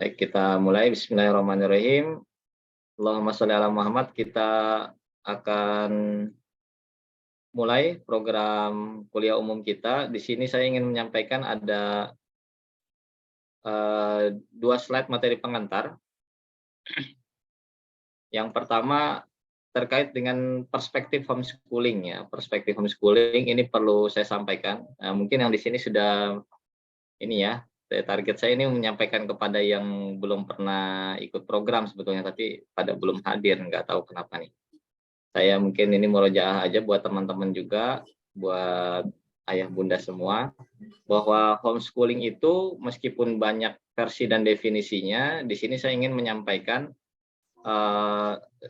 Baik, kita mulai. Bismillahirrahmanirrahim. Allahumma sholli ala Muhammad. Kita akan mulai program kuliah umum kita. Di sini saya ingin menyampaikan ada 2 slide materi pengantar. Yang pertama terkait dengan perspektif homeschooling ya. Perspektif homeschooling ini perlu saya sampaikan. Mungkin yang di sini sudah ini ya, target saya ini menyampaikan kepada yang belum pernah ikut program sebetulnya, tapi pada belum hadir, nggak tahu kenapa nih. Saya mungkin ini murojaah aja buat teman-teman juga, buat ayah bunda semua, bahwa homeschooling itu meskipun banyak versi dan definisinya, di sini saya ingin menyampaikan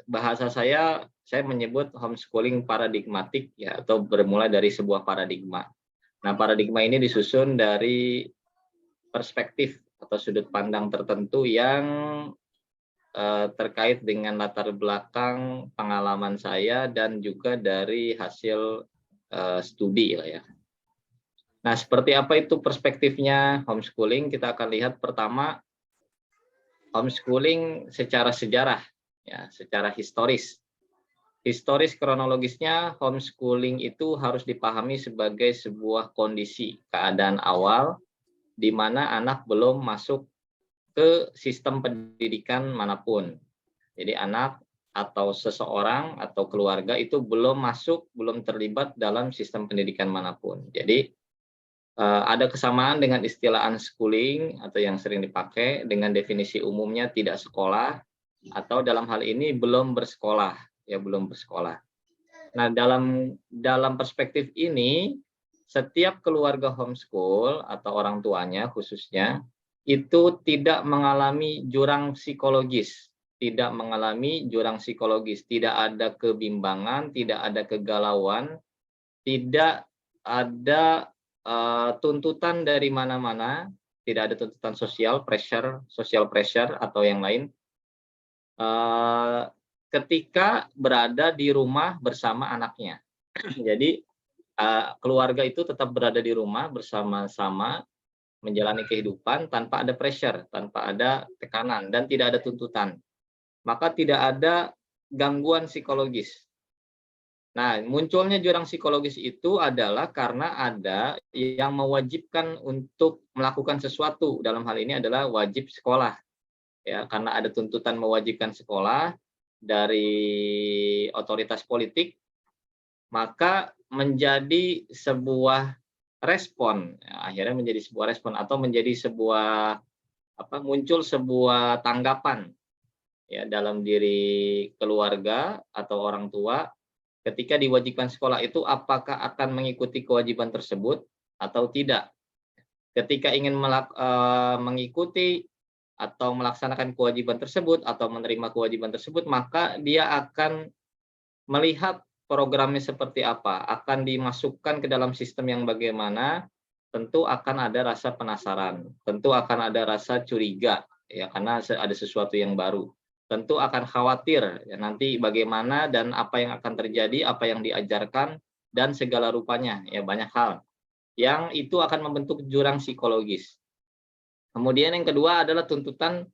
bahasa saya menyebut homeschooling paradigmatik ya, atau bermula dari sebuah paradigma. Nah, paradigma ini disusun dari perspektif atau sudut pandang tertentu yang terkait dengan latar belakang pengalaman saya dan juga dari hasil studi lah ya. Nah, seperti apa itu perspektifnya homeschooling? Kita akan lihat pertama homeschooling secara sejarah ya, secara historis. Historis kronologisnya homeschooling itu harus dipahami sebagai sebuah kondisi keadaan awal di mana anak belum masuk ke sistem pendidikan manapun. Jadi anak atau seseorang atau keluarga itu belum masuk, belum terlibat dalam sistem pendidikan manapun. Jadi ada kesamaan dengan istilah unschooling atau yang sering dipakai dengan definisi umumnya tidak sekolah atau dalam hal ini belum bersekolah, ya belum bersekolah. Nah, dalam perspektif ini setiap keluarga homeschool atau orang tuanya khususnya itu tidak mengalami jurang psikologis, tidak mengalami jurang psikologis, tidak ada kebimbangan, tidak ada kegalauan, tidak ada tuntutan dari mana-mana, tidak ada tuntutan social pressure atau yang lain, ketika berada di rumah bersama anaknya. Jadi keluarga itu tetap berada di rumah bersama-sama menjalani kehidupan tanpa ada pressure, tanpa ada tekanan dan tidak ada tuntutan. Maka tidak ada gangguan psikologis. Nah, munculnya jurang psikologis itu adalah karena ada yang mewajibkan untuk melakukan sesuatu. Dalam hal ini adalah wajib sekolah. Ya, karena ada tuntutan mewajibkan sekolah dari otoritas politik, maka menjadi sebuah respon, ya, akhirnya menjadi sebuah respon atau menjadi sebuah muncul sebuah tanggapan ya dalam diri keluarga atau orang tua ketika diwajibkan sekolah itu apakah akan mengikuti kewajiban tersebut atau tidak. Ketika ingin mengikuti atau melaksanakan kewajiban tersebut atau menerima kewajiban tersebut, maka dia akan melihat programnya seperti apa, akan dimasukkan ke dalam sistem yang bagaimana, tentu akan ada rasa penasaran, tentu akan ada rasa curiga, ya karena ada sesuatu yang baru. Tentu akan khawatir, ya nanti bagaimana dan apa yang akan terjadi, apa yang diajarkan, dan segala rupanya, ya banyak hal. Yang itu akan membentuk jurang psikologis. Kemudian yang kedua adalah tuntutan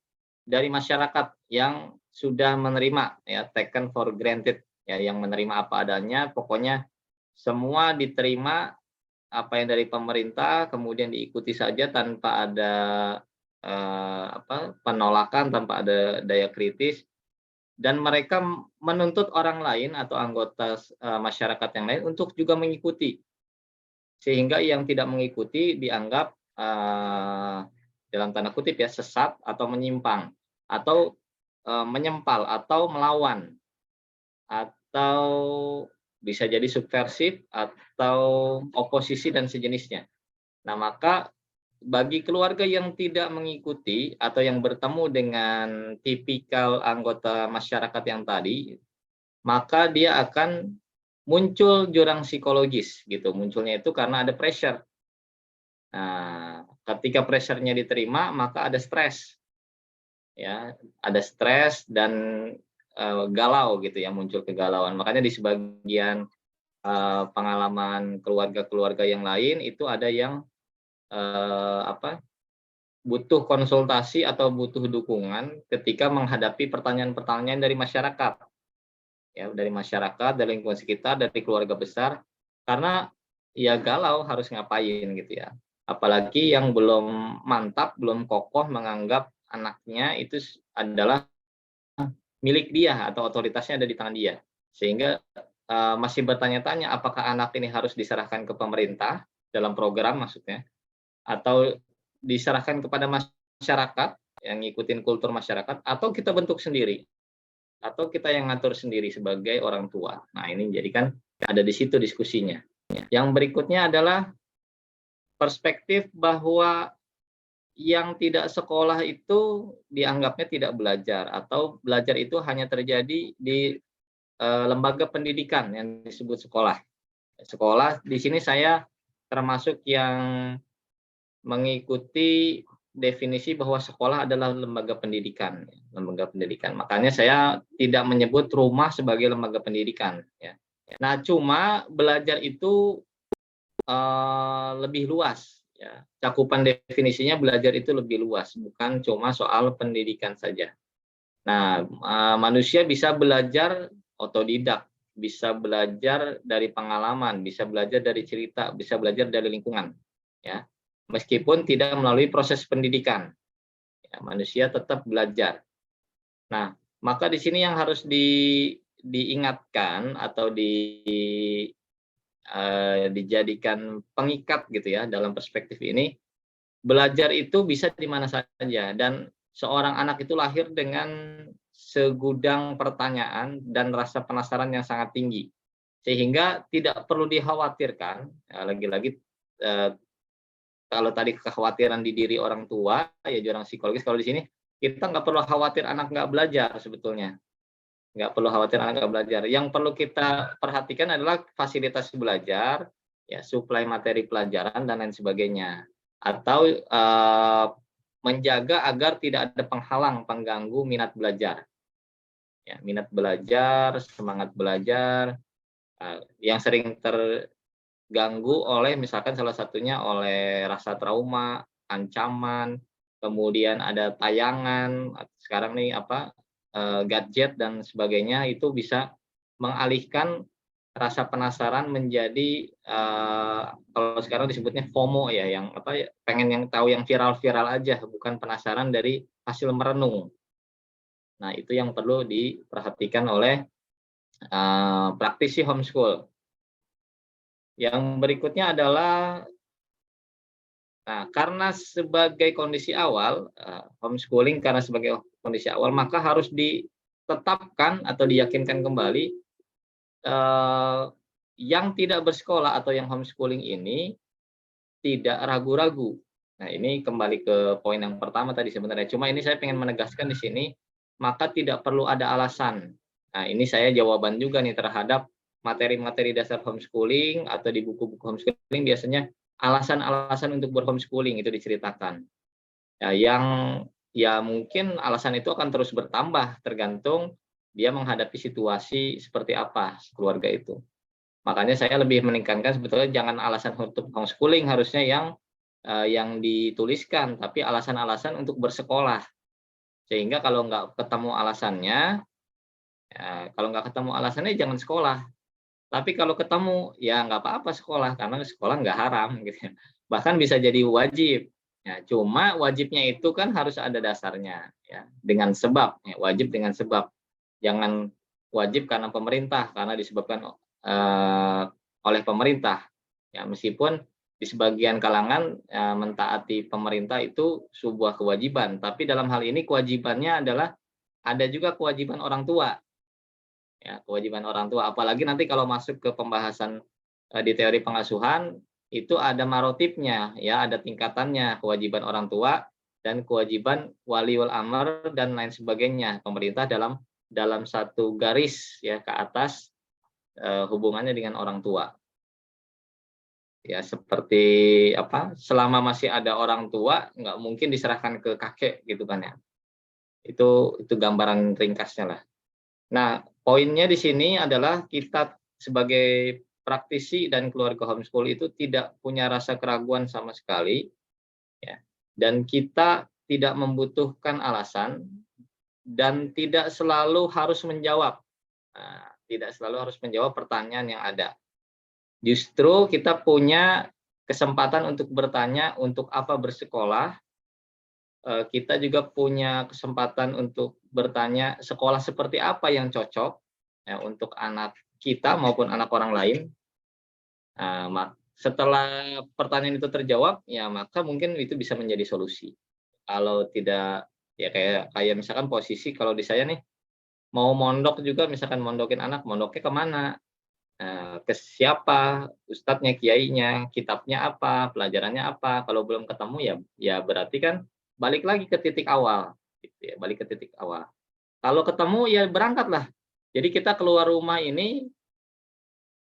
dari masyarakat yang sudah menerima, ya taken for granted, ya yang menerima apa adanya, pokoknya semua diterima apa yang dari pemerintah, kemudian diikuti saja tanpa ada penolakan, tanpa ada daya kritis, dan mereka menuntut orang lain atau anggota masyarakat yang lain untuk juga mengikuti, sehingga yang tidak mengikuti dianggap dalam tanda kutip ya sesat atau menyimpang atau menyempal atau melawan atau bisa jadi subversif atau oposisi dan sejenisnya. Nah, maka bagi keluarga yang tidak mengikuti atau yang bertemu dengan tipikal anggota masyarakat yang tadi, maka dia akan muncul jurang psikologis gitu. Munculnya itu karena ada pressure. Nah, ketika pressure-nya diterima, maka ada stres. Ya, ada stres dan galau gitu ya, muncul kegalauan. Makanya di sebagian pengalaman keluarga-keluarga yang lain itu ada yang butuh konsultasi atau butuh dukungan ketika menghadapi pertanyaan-pertanyaan dari masyarakat, ya, dari masyarakat, dari lingkungan sekitar, dari keluarga besar, karena ya galau harus ngapain gitu ya. Apalagi yang belum mantap, belum kokoh menganggap anaknya itu adalah milik dia atau otoritasnya ada di tangan dia. Sehingga masih bertanya-tanya apakah anak ini harus diserahkan ke pemerintah dalam program maksudnya, atau diserahkan kepada masyarakat yang ngikutin kultur masyarakat, atau kita bentuk sendiri, atau kita yang ngatur sendiri sebagai orang tua. Nah, ini jadi kan ada di situ diskusinya. Yang berikutnya adalah perspektif bahwa yang tidak sekolah itu dianggapnya tidak belajar, atau belajar itu hanya terjadi di lembaga pendidikan yang disebut sekolah. Sekolah di sini saya termasuk yang mengikuti definisi bahwa sekolah adalah lembaga pendidikan, lembaga pendidikan. Makanya saya tidak menyebut rumah sebagai lembaga pendidikan, ya. Nah, cuma belajar itu lebih luas, ya. Cakupan definisinya belajar itu lebih luas, bukan cuma soal pendidikan saja. Nah, manusia bisa belajar otodidak, bisa belajar dari pengalaman, bisa belajar dari cerita, bisa belajar dari lingkungan, ya. Meskipun tidak melalui proses pendidikan, ya, manusia tetap belajar. Nah, maka di sini yang harus diingatkan atau dijadikan pengikat gitu ya dalam perspektif ini, belajar itu bisa di mana saja, dan seorang anak itu lahir dengan segudang pertanyaan dan rasa penasaran yang sangat tinggi. Sehingga tidak perlu dikhawatirkan, lagi-lagi kalau tadi kekhawatiran di diri orang tua, ya jurang psikologis, kalau di sini kita nggak perlu khawatir anak nggak belajar sebetulnya. Nggak perlu khawatir anak nggak belajar. Yang perlu kita perhatikan adalah fasilitas belajar, ya, suplai materi pelajaran dan lain sebagainya. Atau menjaga agar tidak ada penghalang, pengganggu minat belajar. Ya, minat belajar, semangat belajar, yang sering terganggu oleh misalkan salah satunya oleh rasa trauma, ancaman, kemudian ada tayangan, sekarang nih apa, gadget dan sebagainya, itu bisa mengalihkan rasa penasaran menjadi, kalau sekarang disebutnya FOMO ya, yang apa ya, pengen yang tahu yang viral-viral aja, bukan penasaran dari hasil merenung. Nah, itu yang perlu diperhatikan oleh, praktisi homeschool. Yang berikutnya adalah, nah, karena sebagai kondisi awal, homeschooling karena sebagai kondisi awal, maka harus ditetapkan atau diyakinkan kembali, yang tidak bersekolah atau yang homeschooling ini tidak ragu-ragu. Nah, ini kembali ke poin yang pertama tadi sebenarnya, cuma ini saya pengen menegaskan di sini, maka tidak perlu ada alasan. Nah, ini saya jawaban juga nih terhadap materi-materi dasar homeschooling atau di buku-buku homeschooling biasanya alasan-alasan untuk berhomeschooling itu diceritakan. Ya, yang ya mungkin alasan itu akan terus bertambah tergantung dia menghadapi situasi seperti apa keluarga itu. Makanya saya lebih menekankan sebetulnya jangan alasan untuk homeschooling harusnya yang dituliskan, tapi alasan-alasan untuk bersekolah. Sehingga kalau nggak ketemu alasannya, ya, kalau nggak ketemu alasannya jangan sekolah. Tapi kalau ketemu, ya nggak apa-apa sekolah, karena sekolah nggak haram gitu ya. Bahkan bisa jadi wajib. Ya, cuma wajibnya itu kan harus ada dasarnya, ya, dengan sebab, ya, wajib dengan sebab. Jangan wajib karena pemerintah, karena disebabkan oleh pemerintah. Ya, meskipun di sebagian kalangan mentaati pemerintah itu sebuah kewajiban, tapi dalam hal ini kewajibannya adalah ada juga kewajiban orang tua. Ya, kewajiban orang tua, apalagi nanti kalau masuk ke pembahasan di teori pengasuhan itu ada marotipnya, ya, ada tingkatannya, kewajiban orang tua dan kewajiban waliul amr dan lain sebagainya. Pemerintah dalam satu garis ya ke atas hubungannya dengan orang tua. Ya, seperti apa? Selama masih ada orang tua nggak mungkin diserahkan ke kakek gitu kan ya. Itu gambaran ringkasnya lah. Nah, poinnya di sini adalah kita sebagai praktisi dan keluarga homeschool itu tidak punya rasa keraguan sama sekali, ya. dan kita tidak membutuhkan alasan dan tidak selalu harus menjawab. Nah, tidak selalu harus menjawab pertanyaan yang ada. Justru kita punya kesempatan untuk bertanya untuk apa bersekolah. Kita juga punya kesempatan untuk bertanya sekolah seperti apa yang cocok ya, untuk anak kita maupun anak orang lain. Setelah pertanyaan itu terjawab, ya maka mungkin itu bisa menjadi solusi. Kalau tidak, ya kayak kayak misalkan posisi kalau di saya nih, mau mondok juga misalkan mondokin anak, mondoknya kemana? Ke siapa, ustadznya, kiainya, kitabnya apa, pelajarannya apa. Kalau belum ketemu ya ya berarti kan balik lagi ke titik awal, gitu ya, balik ke titik awal. Kalau ketemu ya berangkatlah. Jadi kita keluar rumah ini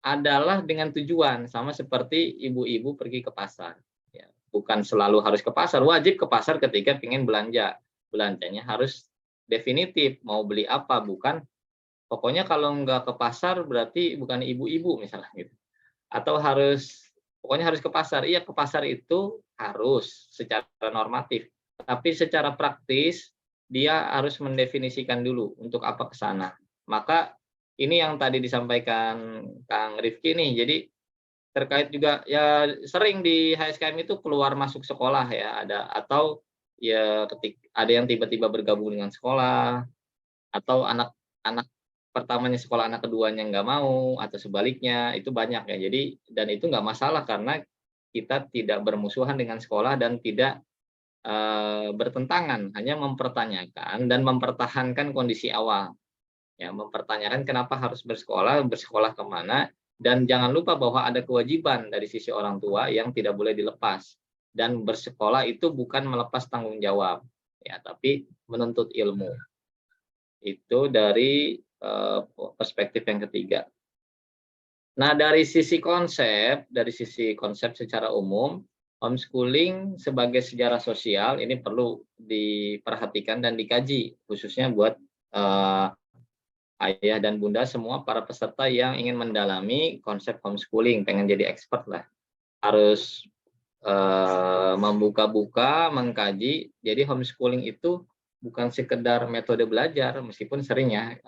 adalah dengan tujuan, sama seperti ibu-ibu pergi ke pasar. Ya, bukan selalu harus ke pasar, wajib ke pasar ketika ingin belanja. Belanjanya harus definitif, mau beli apa, bukan pokoknya kalau nggak ke pasar berarti bukan ibu-ibu misalnya gitu. Atau pokoknya harus ke pasar. Iya, ke pasar itu harus secara normatif, tapi secara praktis dia harus mendefinisikan dulu untuk apa ke sana. Maka ini yang tadi disampaikan Kang Rifki nih, jadi terkait juga ya sering di HSKM itu keluar masuk sekolah ya, atau ya ada yang tiba-tiba bergabung dengan sekolah, atau anak pertamanya sekolah, anak keduanya nggak mau, atau sebaliknya, itu banyak ya. Jadi dan itu nggak masalah karena kita tidak bermusuhan dengan sekolah dan tidak, bertentangan, hanya mempertanyakan dan mempertahankan kondisi awal. Ya, mempertanyakan kenapa harus bersekolah, bersekolah kemana, dan jangan lupa bahwa ada kewajiban dari sisi orang tua yang tidak boleh dilepas. Dan bersekolah itu bukan melepas tanggung jawab, ya, tapi menuntut ilmu. Itu dari perspektif yang ketiga. Nah, dari sisi konsep secara umum, homeschooling sebagai sejarah sosial ini perlu diperhatikan dan dikaji, khususnya buat ayah dan bunda semua para peserta yang ingin mendalami konsep homeschooling, pengen jadi expert lah. Harus membuka-buka, mengkaji. Jadi homeschooling itu bukan sekedar metode belajar, meskipun sering ya,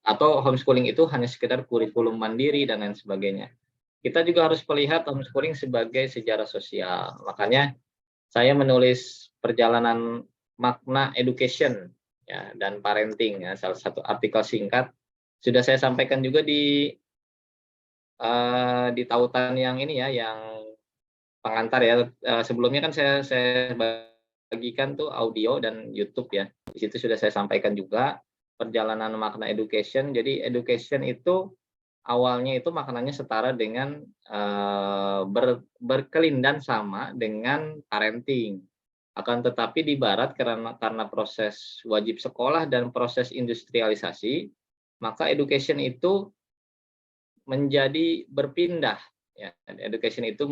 atau homeschooling itu hanya sekedar kurikulum mandiri dan lain sebagainya. Kita juga harus melihat homeschooling sebagai sejarah sosial. Makanya saya menulis perjalanan makna education ya, dan parenting ya, salah satu artikel singkat sudah saya sampaikan juga di tautan yang ini ya, yang pengantar ya. Sebelumnya kan saya bagikan tuh audio dan YouTube ya. Di situ sudah saya sampaikan juga perjalanan makna education. Jadi education itu awalnya itu maknanya setara dengan berkelindan sama dengan parenting. Akan tetapi di barat karena proses wajib sekolah dan proses industrialisasi, maka education itu menjadi berpindah ya. Education itu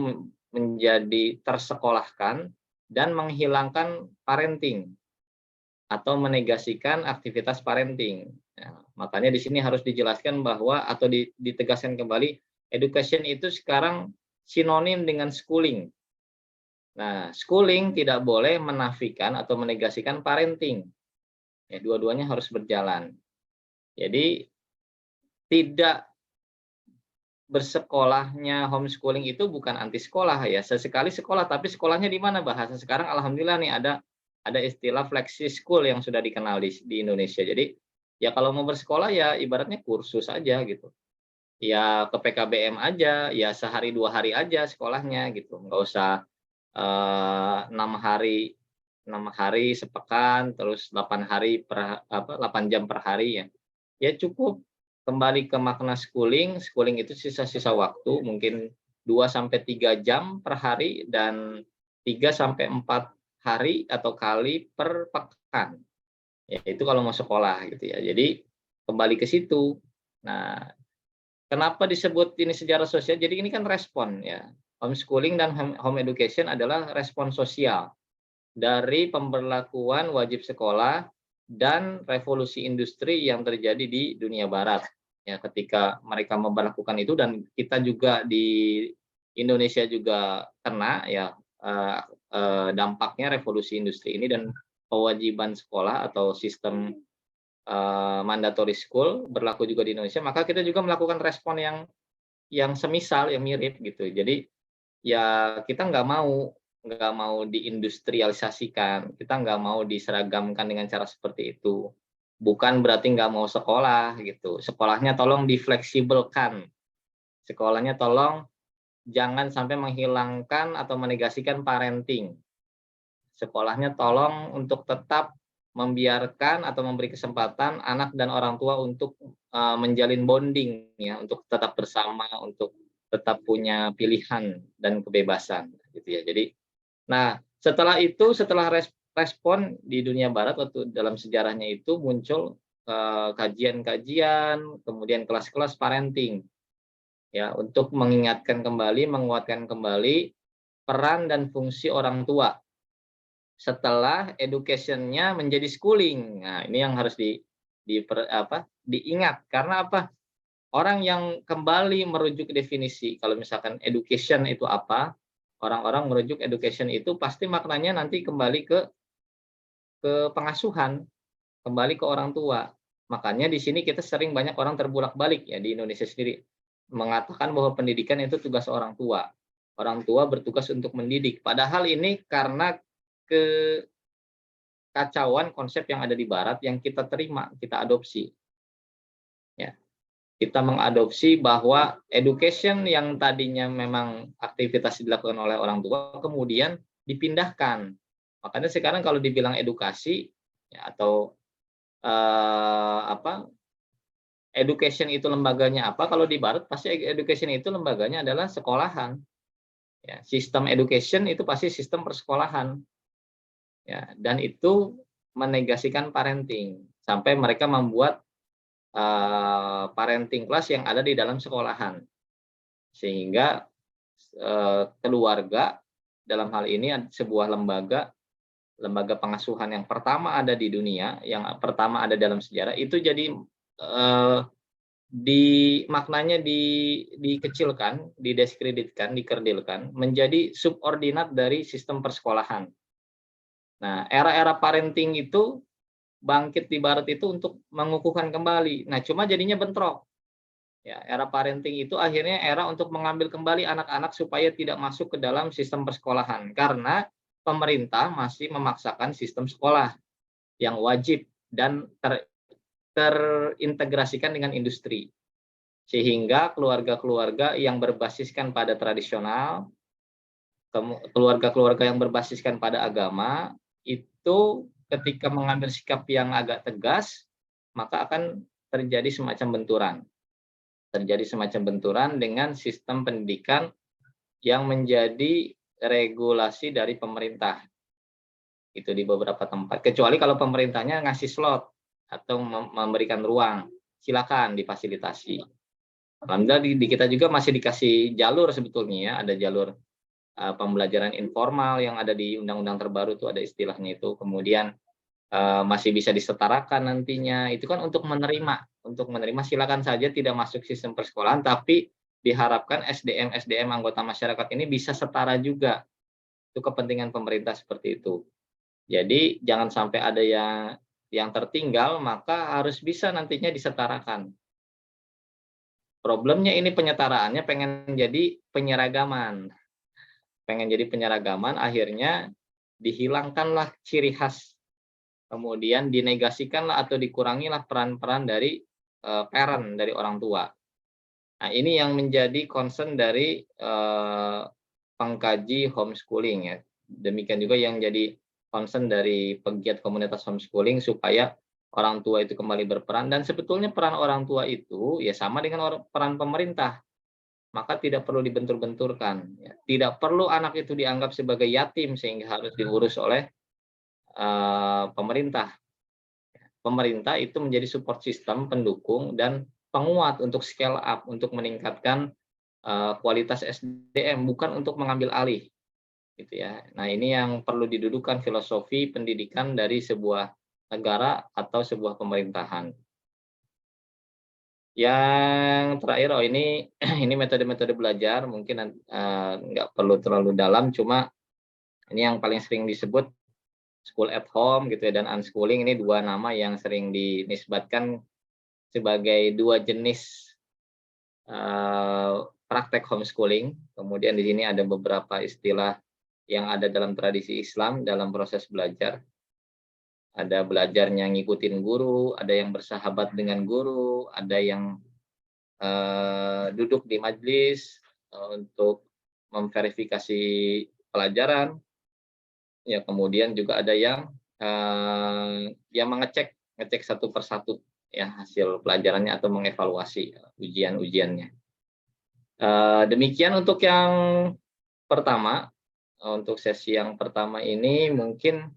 menjadi tersekolahkan dan menghilangkan parenting atau menegasikan aktivitas parenting. Ya, makanya di sini harus dijelaskan bahwa atau ditegaskan kembali, education itu sekarang sinonim dengan schooling. Nah, schooling tidak boleh menafikan atau menegasikan parenting. Ya, dua-duanya harus berjalan. Jadi tidak bersekolahnya homeschooling itu bukan anti sekolah ya, sesekali sekolah, tapi sekolahnya di mana? Bahasa sekarang alhamdulillah nih ada istilah flexi school yang sudah dikenal di Indonesia. Jadi ya kalau mau bersekolah ya ibaratnya kursus aja gitu. Ya ke PKBM aja, ya sehari 2 hari aja sekolahnya gitu. Nggak usah 6 hari sepekan, terus 8 jam per hari ya. Ya cukup kembali ke makna schooling itu sisa-sisa waktu mungkin 2 sampai 3 jam per hari dan 3 sampai 4 hari atau kali per pekan. Ya itu kalau mau sekolah gitu ya. Jadi kembali ke situ. Nah, kenapa disebut ini sejarah sosial? Jadi ini kan respon ya. Homeschooling dan home education adalah respon sosial dari pemberlakuan wajib sekolah dan revolusi industri yang terjadi di dunia barat. Ya, ketika mereka memberlakukan itu dan kita juga di Indonesia juga kena ya, eh, dampaknya revolusi industri ini dan kewajiban sekolah atau sistem mandatory school berlaku juga di Indonesia, maka kita juga melakukan respon yang semisal, yang mirip gitu. Jadi ya kita nggak mau diindustrialisasikan, kita nggak mau diseragamkan dengan cara seperti itu. Bukan berarti nggak mau sekolah gitu. Sekolahnya tolong difleksibelkan. Sekolahnya tolong jangan sampai menghilangkan atau menegasikan parenting. Sekolahnya tolong untuk tetap membiarkan atau memberi kesempatan anak dan orang tua untuk menjalin bonding ya, untuk tetap bersama, untuk tetap punya pilihan dan kebebasan gitu ya. Jadi, nah setelah itu, setelah respon di dunia barat waktu dalam sejarahnya itu muncul kajian-kajian, kemudian kelas-kelas parenting ya, untuk mengingatkan kembali, menguatkan kembali peran dan fungsi orang tua setelah education-nya menjadi schooling. Nah, ini yang harus diingat karena apa? Orang yang kembali merujuk definisi kalau misalkan education itu apa, orang-orang merujuk education itu pasti maknanya nanti kembali ke pengasuhan, kembali ke orang tua. Makanya di sini kita sering banyak orang terbolak-balik ya di Indonesia sendiri mengatakan bahwa pendidikan itu tugas orang tua. Orang tua bertugas untuk mendidik. Padahal ini karena kekacauan konsep yang ada di barat yang kita terima, kita adopsi. Ya, kita mengadopsi bahwa education yang tadinya memang aktivitas dilakukan oleh orang tua kemudian dipindahkan. Makanya sekarang kalau dibilang edukasi ya, atau education itu lembaganya apa? Kalau di barat pasti education itu lembaganya adalah sekolahan. Ya, sistem education itu pasti sistem persekolahan. Ya, dan itu menegasikan parenting sampai mereka membuat parenting class yang ada di dalam sekolahan. Sehingga keluarga dalam hal ini sebuah lembaga pengasuhan yang pertama ada di dunia, yang pertama ada dalam sejarah itu jadi maknanya dikecilkan, didiskreditkan, dikerdilkan menjadi subordinat dari sistem persekolahan. Nah, era-era parenting itu bangkit di barat itu untuk mengukuhkan kembali. Nah, cuma jadinya bentrok. Ya, era parenting itu akhirnya era untuk mengambil kembali anak-anak supaya tidak masuk ke dalam sistem persekolahan karena pemerintah masih memaksakan sistem sekolah yang wajib dan terintegrasikan dengan industri. Sehingga keluarga-keluarga yang berbasiskan pada tradisional, keluarga-keluarga yang berbasiskan pada agama, itu ketika mengambil sikap yang agak tegas, maka akan terjadi semacam benturan. Terjadi semacam benturan dengan sistem pendidikan yang menjadi regulasi dari pemerintah. Itu di beberapa tempat. Kecuali kalau pemerintahnya ngasih slot atau memberikan ruang, silakan difasilitasi. Alhamdulillah di kita juga masih dikasih jalur sebetulnya ya, ada jalur pembelajaran informal yang ada di undang-undang terbaru itu ada istilahnya itu. Kemudian masih bisa disetarakan nantinya. Itu kan untuk menerima silakan saja tidak masuk sistem persekolahan, tapi diharapkan SDM anggota masyarakat ini bisa setara juga. Itu kepentingan pemerintah seperti itu. Jadi jangan sampai ada yang tertinggal, maka harus bisa nantinya disetarakan. Problemnya ini penyetaraannya pengen jadi penyeragaman. Akhirnya dihilangkanlah ciri khas, kemudian dinegasikanlah atau dikurangilah peran-peran dari parent, dari orang tua. Nah, ini yang menjadi concern dari pengkaji homeschooling ya. Demikian juga yang jadi concern dari pegiat komunitas homeschooling supaya orang tua itu kembali berperan, dan sebetulnya peran orang tua itu ya sama dengan peran pemerintah. Maka tidak perlu dibentur-benturkan. Ya. Tidak perlu anak itu dianggap sebagai yatim sehingga harus diurus oleh pemerintah. Pemerintah itu menjadi support system, pendukung dan penguat untuk scale up, untuk meningkatkan kualitas SDM, bukan untuk mengambil alih, gitu ya. Nah, ini yang perlu didudukan filosofi pendidikan dari sebuah negara atau sebuah pemerintahan. Yang terakhir, ini ini metode-metode belajar mungkin nggak perlu terlalu dalam, cuma Ini yang paling sering disebut school at home gitu ya, dan unschooling. Ini dua nama yang sering dinisbatkan sebagai dua jenis praktek homeschooling. Kemudian di sini ada beberapa istilah yang ada dalam tradisi Islam dalam proses belajar. Ada belajarnya ngikutin guru, ada yang bersahabat dengan guru, ada yang duduk di majelis untuk memverifikasi pelajaran. Ya, kemudian juga ada yang ngecek satu persatu ya hasil pelajarannya atau mengevaluasi ujian-ujiannya. Demikian untuk yang pertama. Untuk sesi yang pertama ini mungkin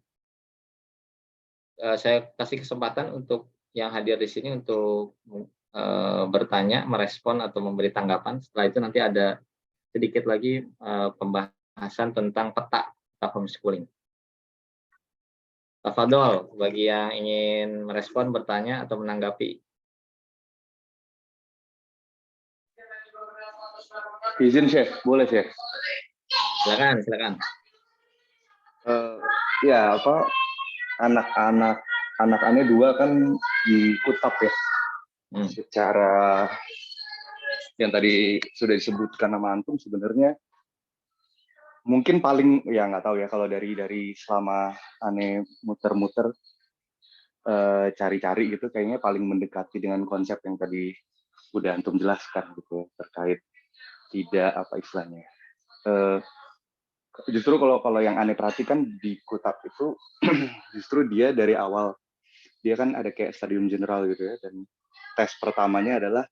saya kasih kesempatan untuk yang hadir di sini untuk bertanya, merespon atau memberi tanggapan. Setelah itu nanti ada sedikit lagi pembahasan tentang peta homeschooling. Tafadhol bagi yang ingin merespon, bertanya atau menanggapi. Izin Chef, boleh Chef? Silakan. Ya apa anak aneh dua kan di Kutap ya. Secara yang tadi sudah disebutkan nama antum sebenarnya mungkin paling ya nggak tahu ya kalau dari selama aneh muter-muter cari-cari gitu kayaknya paling mendekati dengan konsep yang tadi udah antum jelaskan gitu terkait tidak apa istilahnya. Justru kalau yang aneh perhatikan di Kutap itu justru dia dari awal dia kan ada kayak stadium general gitu ya, dan tes pertamanya adalah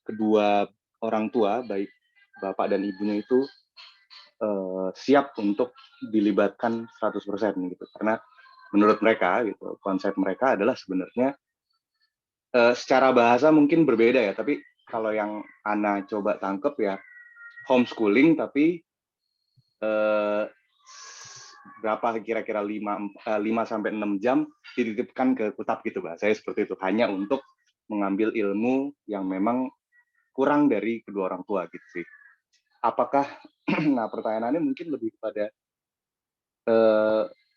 kedua orang tua baik bapak dan ibunya itu siap untuk dilibatkan 100% gitu, karena menurut mereka gitu konsep mereka adalah sebenarnya secara bahasa mungkin berbeda ya, tapi kalau yang Ana coba tangkep ya homeschooling tapi berapa kira-kira 5-6 jam dititipkan ke Kutap gitu bahasanya seperti itu, hanya untuk mengambil ilmu yang memang kurang dari kedua orang tua gitu sih. Apakah nah pertanyaannya mungkin lebih kepada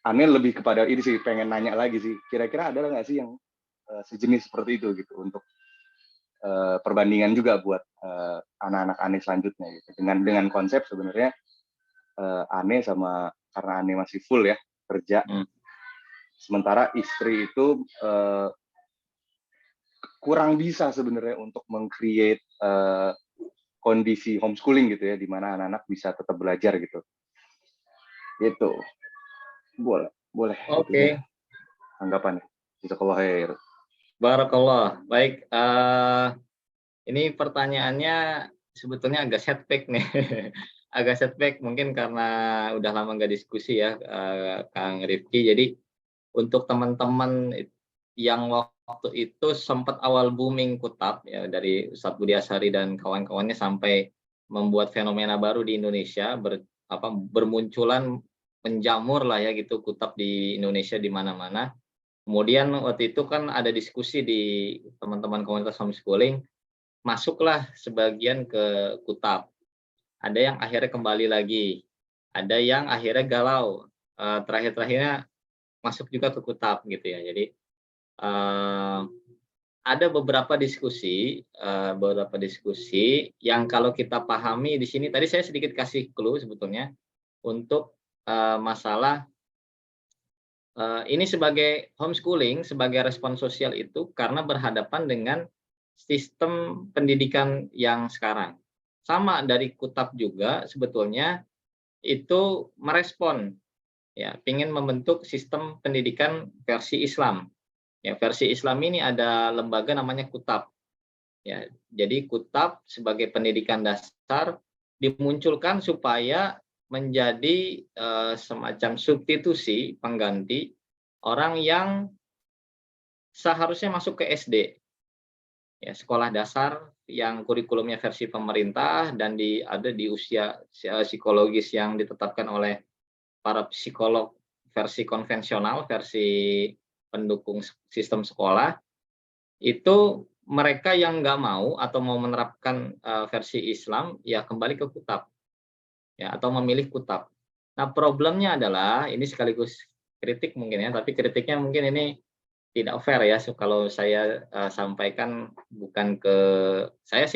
aneh lebih kepada ini sih, pengen nanya lagi sih, kira-kira ada nggak sih yang sejenis seperti itu gitu untuk perbandingan juga buat anak-anak aneh selanjutnya gitu, dengan konsep sebenarnya aneh sama karena aneh masih full ya kerja, sementara istri itu kurang bisa sebenarnya untuk meng-create kondisi homeschooling gitu ya, di mana anak-anak bisa tetap belajar gitu. Itu boleh. Oke. Anggapannya. Jazakallah khair. Barakallah. Baik. Ini pertanyaannya sebetulnya agak setback nih. Agak setback mungkin karena udah lama nggak diskusi ya, Kang Rifki. Jadi untuk teman-teman yang waktu itu sempat awal booming Kutap ya, dari Ustadz Budi Asari dan kawan-kawannya sampai membuat fenomena baru di Indonesia, bermunculan, menjamur lah ya gitu Kutap di Indonesia di mana-mana. Kemudian waktu itu kan ada diskusi di teman-teman komunitas homeschooling, masuklah sebagian ke Kutap. Ada yang akhirnya kembali lagi, ada yang akhirnya galau. Terakhir-terakhirnya masuk juga ke Kutap gitu ya. Jadi ada beberapa diskusi yang kalau kita pahami di sini, tadi saya sedikit kasih clue sebetulnya untuk masalah ini sebagai homeschooling, sebagai respon sosial itu karena berhadapan dengan sistem pendidikan yang sekarang. Sama dari Kutap juga sebetulnya itu merespon ya, ingin membentuk sistem pendidikan versi Islam. Ya, versi Islam ini ada lembaga namanya Kutap. Ya, jadi Kutap sebagai pendidikan dasar dimunculkan supaya menjadi semacam substitusi pengganti orang yang seharusnya masuk ke SD. Ya, sekolah dasar yang kurikulumnya versi pemerintah dan ada di usia psikologis yang ditetapkan oleh para psikolog versi konvensional, versi pendukung sistem sekolah, itu mereka yang nggak mau atau mau menerapkan versi Islam, ya kembali ke Kutap, ya, atau memilih Kutap. Nah, problemnya adalah ini sekaligus kritik mungkin ya, tapi kritiknya mungkin ini tidak fair ya, kalau saya sampaikan bukan ke saya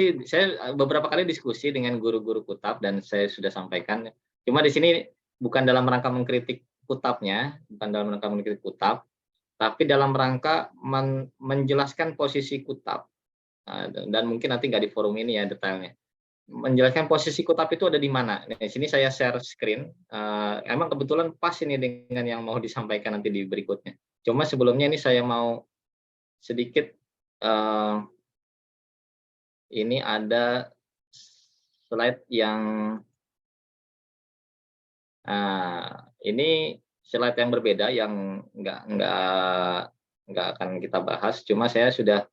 beberapa kali diskusi dengan guru-guru Kutab dan saya sudah sampaikan. Cuma di sini bukan dalam rangka mengkritik Kutabnya, bukan dalam rangka mengkritik Kutab, tapi dalam rangka menjelaskan posisi Kutab. Dan mungkin nanti nggak di forum ini ya detailnya. Menjelaskan posisi Kutab itu ada di mana. Nah, di sini saya share screen. Emang kebetulan pas ini dengan yang mau disampaikan nanti di berikutnya. Cuma sebelumnya ini saya mau sedikit, ini ada slide yang ini slide yang berbeda yang nggak akan kita bahas. Cuma saya sudah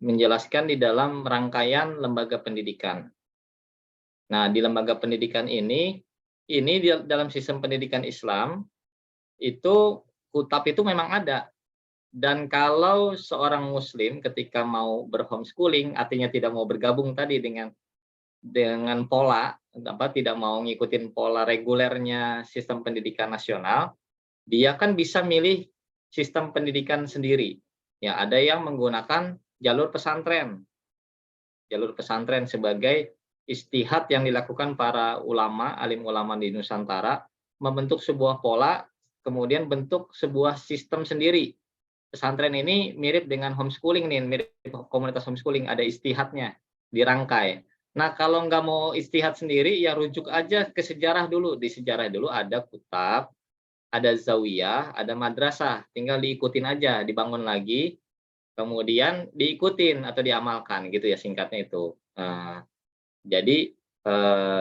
menjelaskan di dalam rangkaian lembaga pendidikan. Nah, di lembaga pendidikan ini di dalam sistem pendidikan Islam, itu Kutab itu memang ada. Dan kalau seorang muslim ketika mau berhomeschooling, artinya tidak mau bergabung tadi dengan pola, tidak mau ngikutin pola regulernya sistem pendidikan nasional, dia kan bisa milih sistem pendidikan sendiri. Ya, ada yang menggunakan jalur pesantren. Jalur pesantren sebagai istihad yang dilakukan para ulama, alim ulama di Nusantara, membentuk sebuah pola, kemudian bentuk sebuah sistem sendiri. Pesantren ini mirip dengan homeschooling nih, mirip komunitas homeschooling, ada istihadnya, dirangkai. Nah, kalau nggak mau istihad sendiri, ya rujuk aja ke sejarah dulu. Di sejarah dulu ada Kutab, ada zawiyah, ada madrasah. Tinggal diikutin aja, dibangun lagi, kemudian diikutin atau diamalkan, gitu ya singkatnya itu. Jadi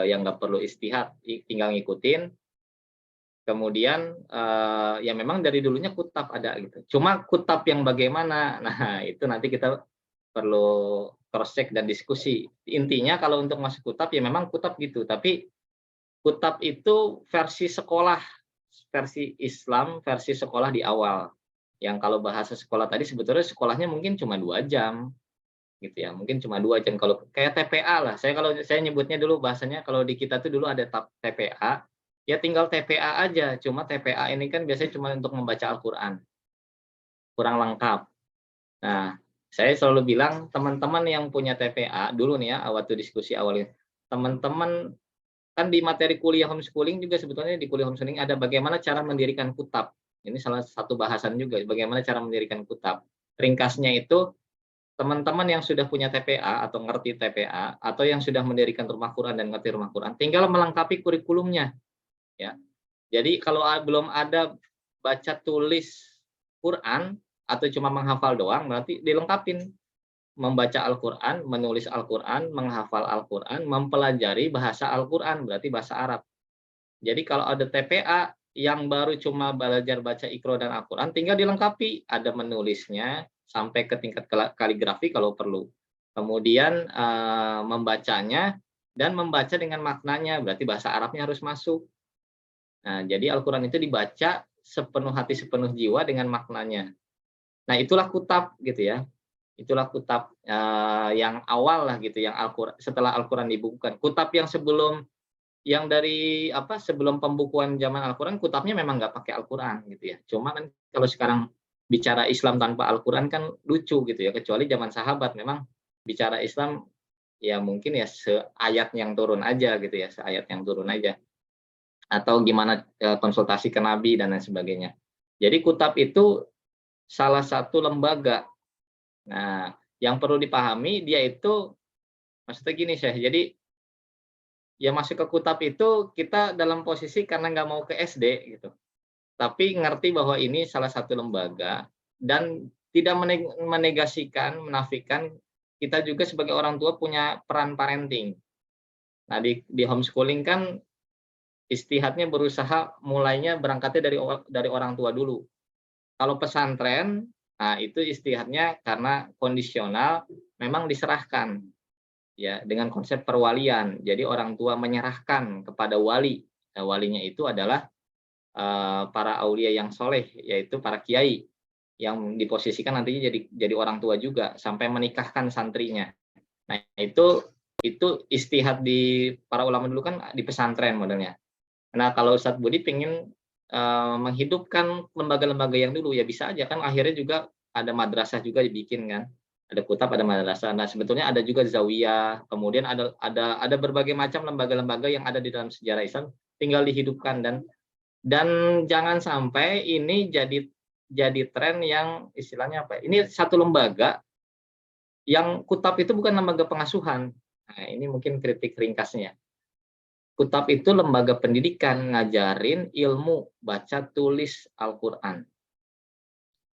yang nggak perlu istihad, tinggal ngikutin. Kemudian ya memang dari dulunya Kutab ada gitu. Cuma Kutab yang bagaimana? Nah, itu nanti kita perlu cross check dan diskusi. Intinya kalau untuk masuk Kutab ya memang Kutab gitu, tapi Kutab itu versi sekolah, versi Islam, versi sekolah di awal. Yang kalau bahasa sekolah tadi sebetulnya sekolahnya mungkin cuma 2 jam gitu ya, mungkin cuma 2 jam kalau kayak TPA lah. Kalau saya nyebutnya dulu bahasanya kalau di kita tuh dulu ada TPA, ya tinggal TPA aja. Cuma TPA ini kan biasanya cuma untuk membaca Al-Qur'an, kurang lengkap. Nah, saya selalu bilang teman-teman yang punya TPA dulu nih ya, waktu diskusi awalnya, teman-teman kan di materi kuliah homeschooling juga sebetulnya di kuliah homeschooling ada bagaimana cara mendirikan Kutab. Ini salah satu bahasan juga, bagaimana cara mendirikan Kutab. Ringkasnya itu teman-teman yang sudah punya TPA atau ngerti TPA atau yang sudah mendirikan rumah Quran dan ngerti rumah Quran, tinggal melengkapi kurikulumnya, ya. Jadi kalau belum ada baca tulis Quran atau cuma menghafal doang, berarti dilengkapin membaca Al-Quran, menulis Al-Quran, menghafal Al-Quran, mempelajari bahasa Al-Quran, berarti bahasa Arab. Jadi kalau ada TPA yang baru cuma belajar baca Iqra dan Al-Quran, tinggal dilengkapi, ada menulisnya sampai ke tingkat kaligrafi kalau perlu. Kemudian membacanya dan membaca dengan maknanya, berarti bahasa Arabnya harus masuk. Nah, jadi Al-Quran itu dibaca sepenuh hati, sepenuh jiwa dengan maknanya. Nah, itulah Kutab gitu ya. Itulah Kutab yang awal lah gitu, yang setelah Al-Quran dibukukan. Kutab yang sebelum sebelum pembukuan zaman Al-Quran, Kutabnya memang nggak pakai Al-Quran gitu ya. Cuma kan kalau sekarang bicara Islam tanpa Al-Quran kan lucu gitu ya, kecuali zaman sahabat memang bicara Islam ya mungkin ya seayat yang turun aja gitu ya, seayat yang turun aja. Atau gimana konsultasi ke Nabi dan lain sebagainya. Jadi Kutab itu salah satu lembaga. Nah, yang perlu dipahami dia itu maksudnya gini Syekh, jadi ya masuk ke Kutab itu kita dalam posisi karena nggak mau ke SD gitu. Tapi ngerti bahwa ini salah satu lembaga dan tidak menegasikan, menafikan kita juga sebagai orang tua punya peran parenting. Nah, di homeschooling kan istihadnya berusaha mulainya berangkatnya dari orang tua dulu. Kalau pesantren, nah itu istihadnya karena kondisional memang diserahkan ya dengan konsep perwalian. Jadi orang tua menyerahkan kepada wali. Nah, walinya itu adalah para aulia yang soleh, yaitu para kiai yang diposisikan nantinya jadi orang tua juga sampai menikahkan santrinya. Nah, itu istihad di para ulama dulu kan di pesantren modelnya. Nah, kalau Ustadz Budi pengen menghidupkan lembaga-lembaga yang dulu, ya bisa aja kan akhirnya juga ada madrasah juga dibikin kan. Ada kutab, ada madrasah. Nah, sebetulnya ada juga zawiyah, kemudian ada berbagai macam lembaga-lembaga yang ada di dalam sejarah Islam tinggal dihidupkan dan jangan sampai ini jadi tren yang istilahnya apa? Ini satu lembaga yang kutab itu bukan lembaga pengasuhan. Nah, ini mungkin kritik ringkasnya. Kutab itu lembaga pendidikan, ngajarin ilmu baca tulis Al-Qur'an.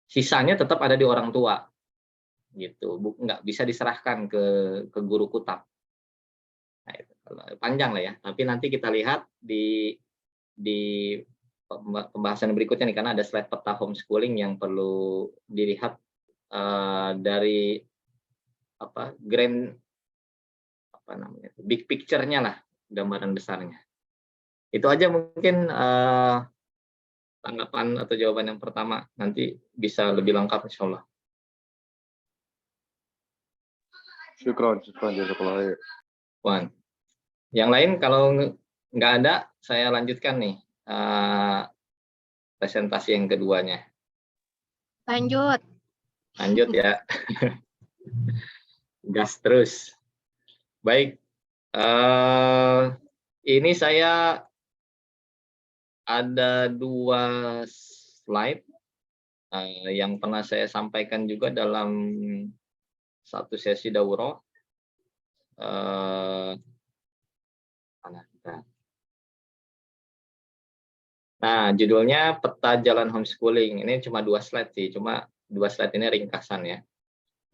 Sisanya tetap ada di orang tua, gitu. Nggak bisa diserahkan ke guru kutab. Nah, itu panjang lah ya. Tapi nanti kita lihat di pembahasan berikutnya nih, karena ada slide peta homeschooling yang perlu dilihat dari grand big picture-nya lah, gambaran besarnya. Itu aja mungkin tanggapan atau jawaban yang pertama. Nanti bisa lebih lengkap insya Allah. Syukron, jazakallah khair. Wan. Yang lain kalau nggak ada, saya lanjutkan nih presentasi yang keduanya. Lanjut. Lanjut ya. Gas terus. Baik. Ini saya ada 2 slide yang pernah saya sampaikan juga dalam satu sesi daurah. Nah, judulnya Peta Jalan Homeschooling. Ini cuma 2 slide sih, cuma 2 slide ini ringkasan ya.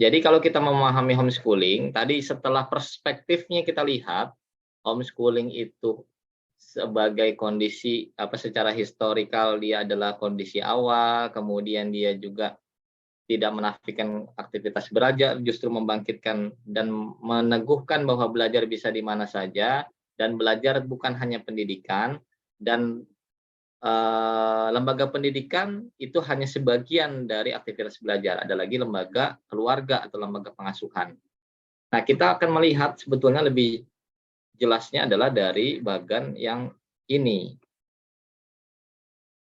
Jadi kalau kita memahami homeschooling, tadi setelah perspektifnya kita lihat, homeschooling itu sebagai kondisi secara historikal dia adalah kondisi awal, kemudian dia juga tidak menafikan aktivitas belajar, justru membangkitkan dan meneguhkan bahwa belajar bisa di mana saja, dan belajar bukan hanya pendidikan, dan lembaga pendidikan itu hanya sebagian dari aktivitas belajar. Ada lagi lembaga keluarga atau lembaga pengasuhan. Nah, kita akan melihat sebetulnya lebih jelasnya adalah dari bagian yang ini.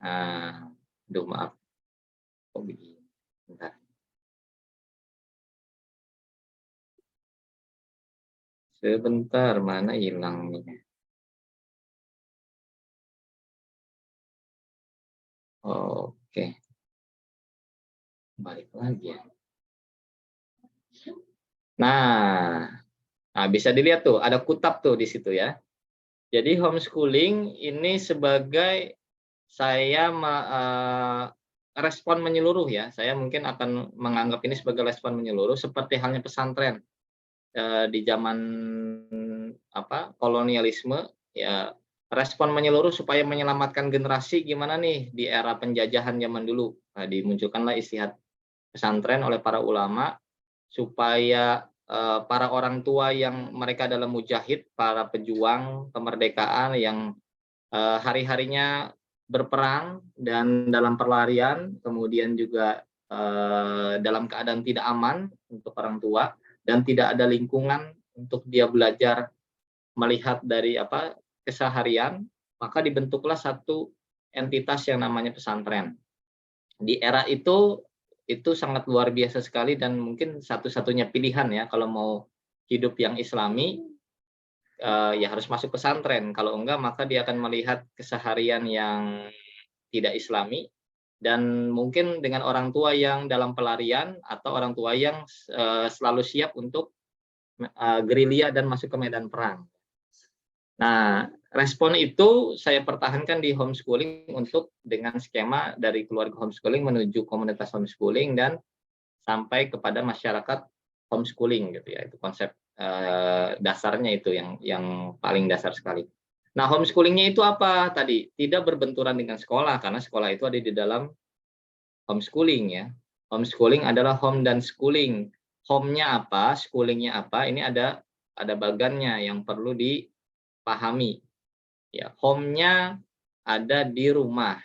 Nah, maaf. Oh, begini. Bentar. Sebentar, mana hilangnya? Oke. Balik lagi ya. Nah, bisa dilihat tuh, ada kutab tuh di situ ya. Jadi homeschooling ini sebagai saya respon menyeluruh ya. Saya mungkin akan menganggap ini sebagai respon menyeluruh seperti halnya pesantren di zaman kolonialisme ya. Respon menyeluruh supaya menyelamatkan generasi gimana nih di era penjajahan zaman dulu. Nah, dimunculkanlah istilah pesantren oleh para ulama supaya para orang tua yang mereka adalah mujahid, para pejuang kemerdekaan yang hari-harinya berperang dan dalam perlarian, kemudian juga dalam keadaan tidak aman untuk orang tua dan tidak ada lingkungan untuk dia belajar melihat dari keseharian, maka dibentuklah satu entitas yang namanya pesantren. Di era itu sangat luar biasa sekali dan mungkin satu-satunya pilihan ya kalau mau hidup yang Islami ya harus masuk pesantren. Kalau enggak maka dia akan melihat keseharian yang tidak Islami dan mungkin dengan orang tua yang dalam pelarian atau orang tua yang selalu siap untuk gerilya dan masuk ke medan perang. Nah, respon itu saya pertahankan di homeschooling untuk dengan skema dari keluarga homeschooling menuju komunitas homeschooling dan sampai kepada masyarakat homeschooling gitu ya. Itu konsep dasarnya itu yang paling dasar sekali. Nah, homeschoolingnya itu apa tadi? Tidak berbenturan dengan sekolah karena sekolah itu ada di dalam homeschooling ya. Homeschooling adalah home dan schooling. Home-nya apa, schooling-nya apa? Ini ada bagannya yang perlu dipahami. Ya, home-nya ada di rumah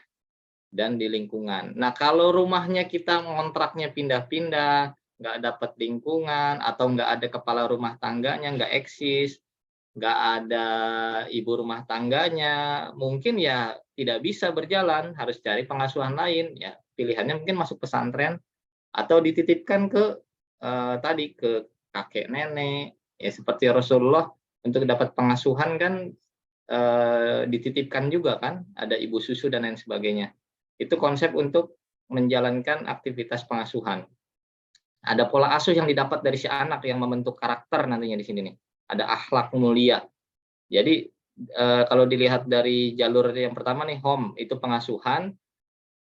dan di lingkungan. Nah, kalau rumahnya kita ngontraknya pindah-pindah, nggak dapat lingkungan, atau nggak ada kepala rumah tangganya, nggak eksis, nggak ada ibu rumah tangganya, mungkin ya tidak bisa berjalan, harus cari pengasuhan lain. Ya, pilihannya mungkin masuk pesantren atau dititipkan ke tadi ke kakek nenek. Ya seperti Rasulullah untuk dapat pengasuhan kan dititipkan juga kan, ada ibu susu dan lain sebagainya. Itu konsep untuk menjalankan aktivitas pengasuhan. Ada pola asuh yang didapat dari si anak yang membentuk karakter nantinya di sini nih. Ada akhlak mulia. Jadi kalau dilihat dari jalur yang pertama nih home itu pengasuhan,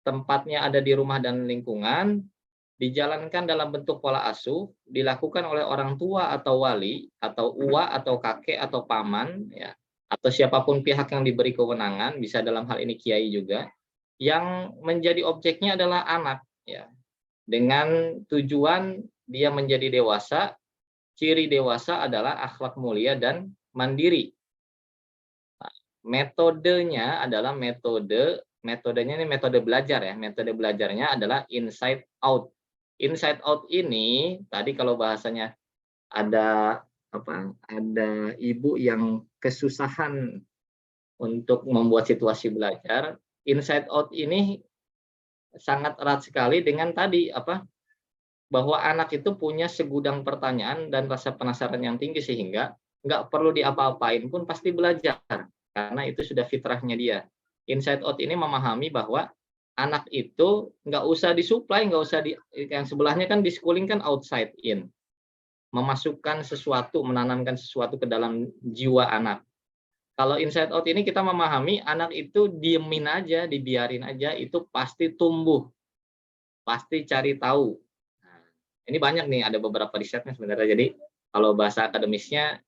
tempatnya ada di rumah dan lingkungan, dijalankan dalam bentuk pola asuh, dilakukan oleh orang tua atau wali atau uwa atau kakek atau paman ya, atau siapapun pihak yang diberi kewenangan, bisa dalam hal ini kiai juga, yang menjadi objeknya adalah anak ya. Dengan tujuan dia menjadi dewasa, ciri dewasa adalah akhlak mulia dan mandiri. Metodenya adalah metodenya ini metode belajar ya. Metode belajarnya adalah inside out. Inside out ini tadi kalau bahasanya ada ada ibu yang kesusahan untuk membuat situasi belajar, inside out ini sangat erat sekali dengan tadi bahwa anak itu punya segudang pertanyaan dan rasa penasaran yang tinggi sehingga nggak perlu diapa-apain pun pasti belajar karena itu sudah fitrahnya dia. Inside out ini memahami bahwa anak itu nggak usah disuplai, nggak usah yang sebelahnya kan di schooling kan outside in, memasukkan sesuatu, menanamkan sesuatu ke dalam jiwa anak. Kalau inside out ini kita memahami anak itu diemin aja, dibiarin aja, itu pasti tumbuh, pasti cari tahu. Nah, ini banyak nih, ada beberapa risetnya sebenarnya. Jadi kalau bahasa akademisnya,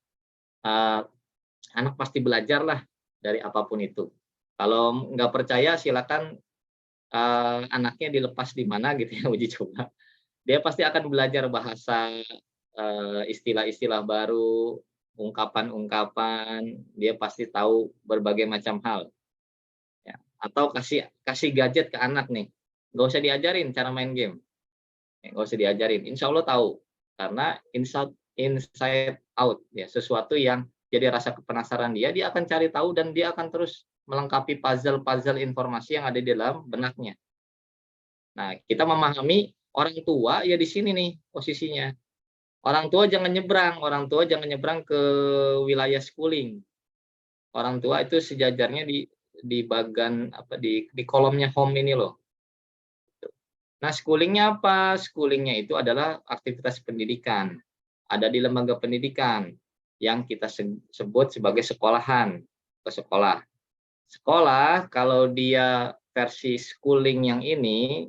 anak pasti belajar lah dari apapun itu. Kalau nggak percaya silakan anaknya dilepas di mana gitu ya, uji coba. Dia pasti akan belajar bahasa, istilah-istilah baru, ungkapan-ungkapan, dia pasti tahu berbagai macam hal. Ya. Atau kasih gadget ke anak nih, nggak usah diajarin cara main game, ya, nggak usah diajarin, insya Allah tahu. Karena inside out, ya sesuatu yang jadi rasa penasaran dia akan cari tahu dan dia akan terus melengkapi puzzle-puzzle informasi yang ada di dalam benaknya. Nah, kita memahami orang tua ya di sini nih posisinya. Orang tua jangan nyebrang ke wilayah schooling. Orang tua itu sejajarnya di bagan di kolomnya home ini loh. Nah, schoolingnya apa? Schoolingnya itu adalah aktivitas pendidikan. Ada di lembaga pendidikan yang kita sebut sebagai sekolahan, ke sekolah. Sekolah kalau dia versi schooling yang ini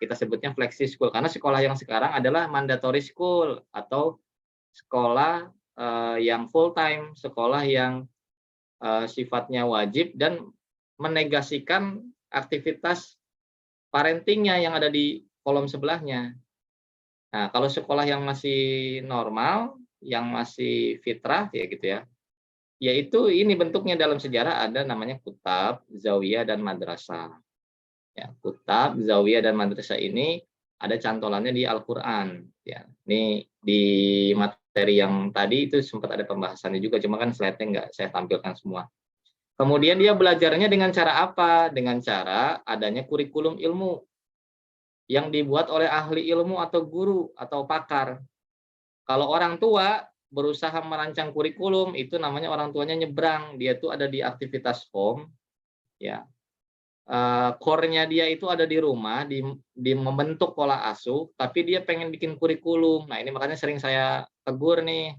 kita sebutnya flexi school karena sekolah yang sekarang adalah mandatory school atau sekolah yang full time, sekolah yang sifatnya wajib dan menegasikan aktivitas parentingnya yang ada di kolom sebelahnya. Nah, kalau sekolah yang masih normal, yang masih fitrah ya gitu ya, yaitu ini bentuknya dalam sejarah ada namanya kutab, zawiyah, dan madrasah. Ya, kutab, zawiyah, dan madrasah ini ada cantolannya di Al-Qur'an. Ya, ini di materi yang tadi itu sempat ada pembahasannya juga, cuma kan slide-nya nggak saya tampilkan semua. Kemudian dia belajarnya dengan cara apa? Dengan cara adanya kurikulum ilmu yang dibuat oleh ahli ilmu atau guru atau pakar. Kalau orang tua berusaha merancang kurikulum, itu namanya orang tuanya nyebrang. Dia tuh ada di aktivitas home, ya. Core-nya dia itu ada di rumah, di membentuk pola asuh, tapi dia pengen bikin kurikulum. Nah, ini makanya sering saya tegur nih,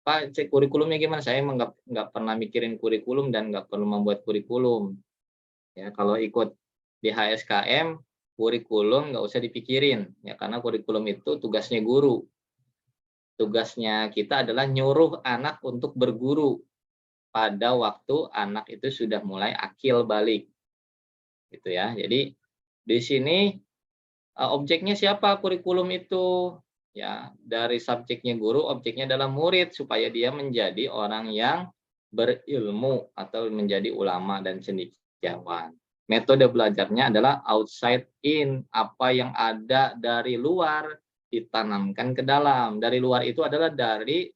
Pak, cek kurikulumnya gimana? Saya emang nggak pernah mikirin kurikulum dan nggak perlu membuat kurikulum. Ya, kalau ikut di HSKM, kurikulum nggak usah dipikirin, ya karena kurikulum itu tugasnya guru. Tugasnya kita adalah nyuruh anak untuk berguru pada waktu anak itu sudah mulai akil balik. Gitu ya. Jadi di sini objeknya siapa kurikulum itu? Ya, dari subjeknya guru, objeknya adalah murid supaya dia menjadi orang yang berilmu atau menjadi ulama dan cendekiawan. Metode belajarnya adalah outside in, apa yang ada dari luar ditanamkan ke dalam. Dari luar itu adalah dari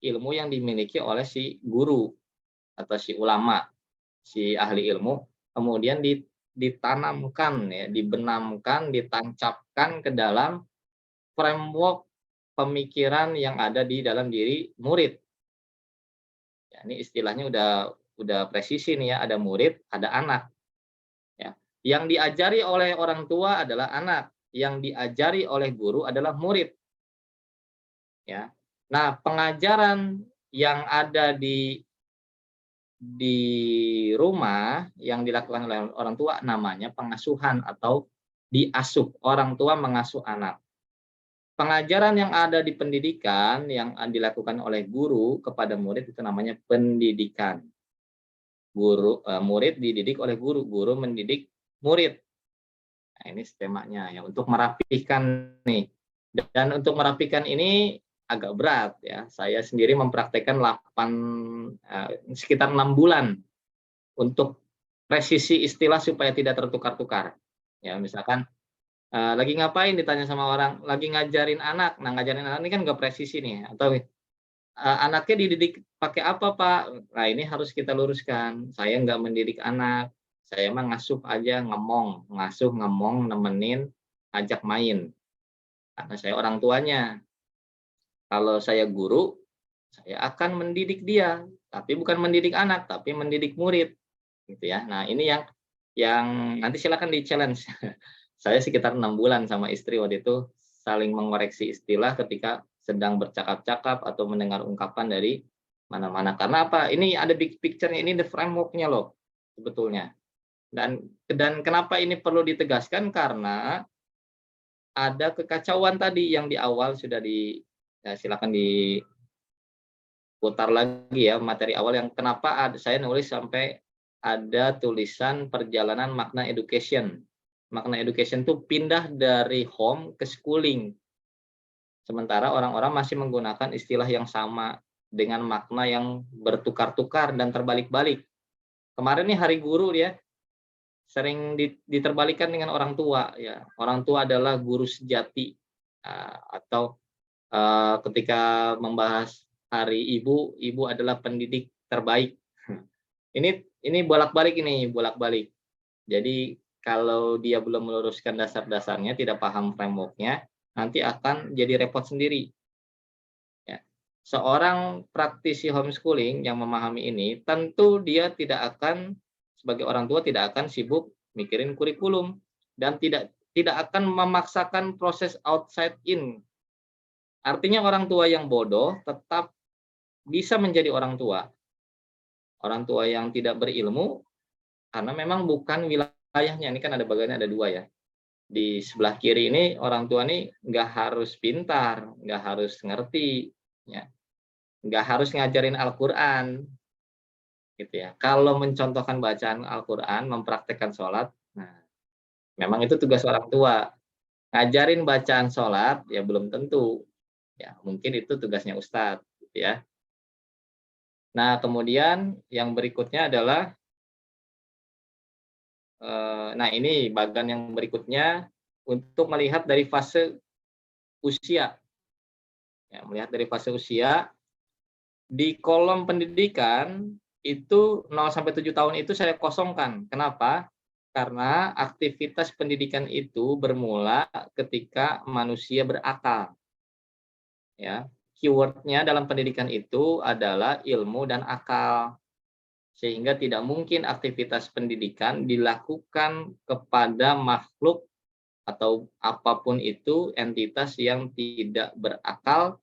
ilmu yang dimiliki oleh si guru atau si ulama, si ahli ilmu, kemudian ditanamkan ya, dibenamkan, ditancapkan ke dalam framework pemikiran yang ada di dalam diri murid. Ya, ini istilahnya udah presisi nih ya, ada murid, ada anak. Ya. Yang diajari oleh orang tua adalah anak, yang diajari oleh guru adalah murid. Ya. Nah, pengajaran yang ada di rumah yang dilakukan oleh orang tua namanya pengasuhan atau diasuh. Orang tua mengasuh anak. Pengajaran yang ada di pendidikan yang dilakukan oleh guru kepada murid itu namanya pendidikan. Murid dididik oleh guru, guru mendidik murid. Nah, ini skemanya ya untuk merapikan nih. Dan untuk merapikan ini agak berat ya. Saya sendiri mempraktekkan sekitar 6 bulan untuk presisi istilah supaya tidak tertukar-tukar. Ya, misalkan lagi ngapain ditanya sama orang, lagi ngajarin anak. Nah, ngajarin anak ini kan nggak presisi nih, atau anaknya dididik pakai apa, Pak? Nah, ini harus kita luruskan. Saya nggak mendidik anak, saya mah ngasuh aja, ngasuh, ngomong, nemenin, ajak main. Karena saya orang tuanya. Kalau saya guru, saya akan mendidik dia, tapi bukan mendidik anak, tapi mendidik murid, gitu ya. Nah, ini yang nanti silakan di-challenge. Saya sekitar 6 bulan sama istri waktu itu saling mengoreksi istilah ketika sedang bercakap-cakap atau mendengar ungkapan dari mana-mana. Karena apa? Ini ada big picture-nya, ini the framework-nya loh sebetulnya. Dan kenapa ini perlu ditegaskan? Karena ada kekacauan tadi yang di awal sudah silakan diputar lagi ya materi awal yang kenapa saya nulis sampai ada tulisan perjalanan makna education. Makna education itu pindah dari home ke schooling. Sementara orang-orang masih menggunakan istilah yang sama dengan makna yang bertukar-tukar dan terbalik-balik. Kemarin nih Hari Guru ya, sering diterbalikkan dengan orang tua ya. Orang tua adalah guru sejati atau ketika membahas Hari Ibu, ibu adalah pendidik terbaik. Ini bolak-balik bolak-balik. Jadi kalau dia belum meluruskan dasar-dasarnya, tidak paham framework-nya, nanti akan jadi repot sendiri. Ya. Seorang praktisi homeschooling yang memahami ini, tentu dia tidak akan, sebagai orang tua, tidak akan sibuk mikirin kurikulum dan tidak akan memaksakan proses outside in. Artinya orang tua yang bodoh tetap bisa menjadi orang tua. Orang tua yang tidak berilmu, karena memang bukan wilayahnya. Ini kan ada bagiannya, ada 2 ya. Di sebelah kiri ini orang tua nih nggak harus pintar, nggak harus ngerti, ya. Nggak harus ngajarin Al-Quran, gitu ya. Kalau mencontohkan bacaan Al-Quran, mempraktekkan sholat, nah, memang itu tugas orang tua. Ngajarin bacaan sholat, ya belum tentu. Ya, mungkin itu tugasnya Ustadz, gitu ya. Nah, kemudian yang berikutnya adalah, nah ini bagian yang berikutnya untuk melihat dari fase usia. Ya, melihat dari fase usia, di kolom pendidikan itu 0 sampai 7 tahun itu saya kosongkan. Kenapa? Karena aktivitas pendidikan itu bermula ketika manusia berakal. Ya, keyword-nya dalam pendidikan itu adalah ilmu dan akal. Sehingga tidak mungkin aktivitas pendidikan dilakukan kepada makhluk atau apapun itu, entitas yang tidak berakal,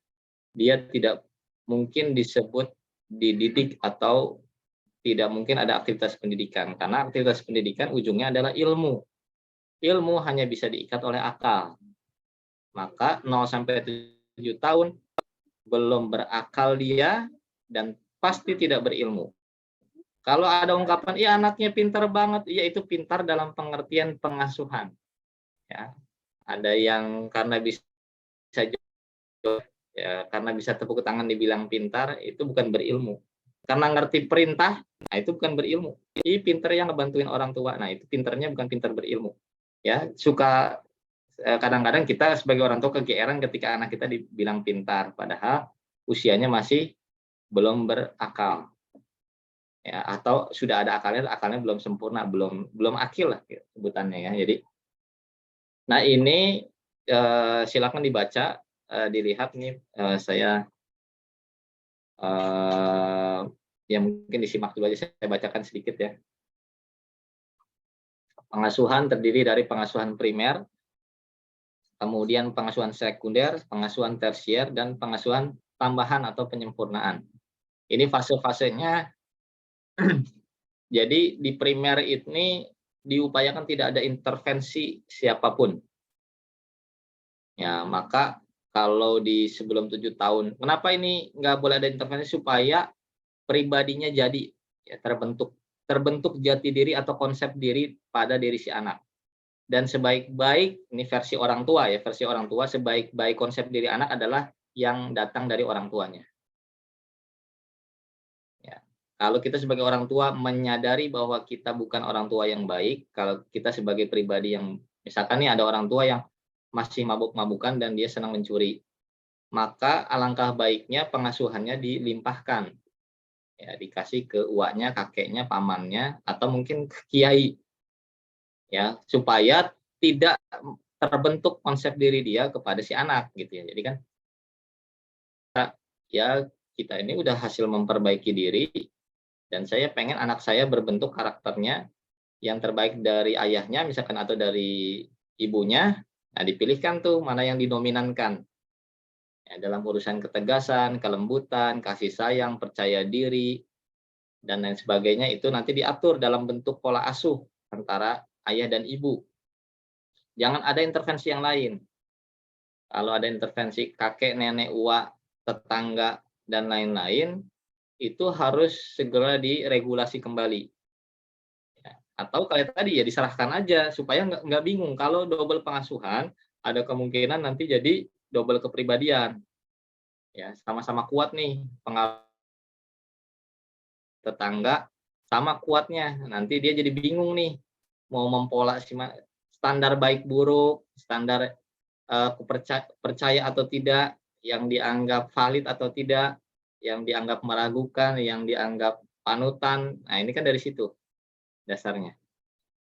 dia tidak mungkin disebut dididik atau tidak mungkin ada aktivitas pendidikan. Karena aktivitas pendidikan ujungnya adalah ilmu. Ilmu hanya bisa diikat oleh akal. Maka 0 sampai 7 tahun belum berakal dia dan pasti tidak berilmu. Kalau ada ungkapan, iya anaknya pintar banget, iya itu pintar dalam pengertian pengasuhan. Ya, ada yang karena bisa ya, karena bisa tepuk tangan dibilang pintar, itu bukan berilmu. Karena ngerti perintah, nah itu bukan berilmu. Ini pintar yang ngebantuin orang tua, nah itu pintarnya bukan pintar berilmu. Ya, suka kadang-kadang kita sebagai orang tua kegeeran ketika anak kita dibilang pintar, padahal usianya masih belum berakal. Ya, atau sudah ada akalnya belum sempurna, belum akil lah gitu, sebutannya ya. Jadi, nah ini silakan dibaca, dilihat nih, saya ya mungkin disimak dulu aja, saya bacakan sedikit ya. Pengasuhan terdiri dari pengasuhan primer, kemudian pengasuhan sekunder, pengasuhan tersier, dan pengasuhan tambahan atau penyempurnaan. Ini fase-fasenya. Jadi di primer ini diupayakan tidak ada intervensi siapapun. Ya, maka kalau di sebelum 7 tahun, kenapa ini nggak boleh ada intervensi? Supaya pribadinya jadi ya, terbentuk jati diri atau konsep diri pada diri si anak. Dan sebaik-baik, ini versi orang tua ya, versi orang tua, sebaik-baik konsep diri anak adalah yang datang dari orang tuanya. Ya. Kalau kita sebagai orang tua menyadari bahwa kita bukan orang tua yang baik, kalau kita sebagai pribadi yang, misalkan nih ada orang tua yang masih mabuk-mabukan dan dia senang mencuri, maka alangkah baiknya pengasuhannya dilimpahkan. Ya, dikasih ke uaknya, kakeknya, pamannya, atau mungkin ke kiai. Ya, supaya tidak terbentuk konsep diri dia kepada si anak gitu ya. Jadi kan ya kita ini udah hasil memperbaiki diri dan saya pengen anak saya berbentuk karakternya yang terbaik dari ayahnya misalkan atau dari ibunya. Nah, dipilihkan tuh mana yang didominankan. Ya, dalam urusan ketegasan, kelembutan, kasih sayang, percaya diri, dan lain sebagainya itu nanti diatur dalam bentuk pola asuh antara ayah dan ibu. Jangan ada intervensi yang lain. Kalau ada intervensi kakek, nenek, uak, tetangga, dan lain-lain, itu harus segera diregulasi kembali. Ya. Atau kayak tadi ya diserahkan aja supaya nggak bingung. Kalau double pengasuhan, ada kemungkinan nanti jadi double kepribadian. Ya, sama-sama kuat nih pengaruh tetangga sama kuatnya. Nanti dia jadi bingung nih mau mempola standar baik buruk, standar percaya atau tidak, yang dianggap valid atau tidak, yang dianggap meragukan, yang dianggap panutan. Nah, ini kan dari situ dasarnya.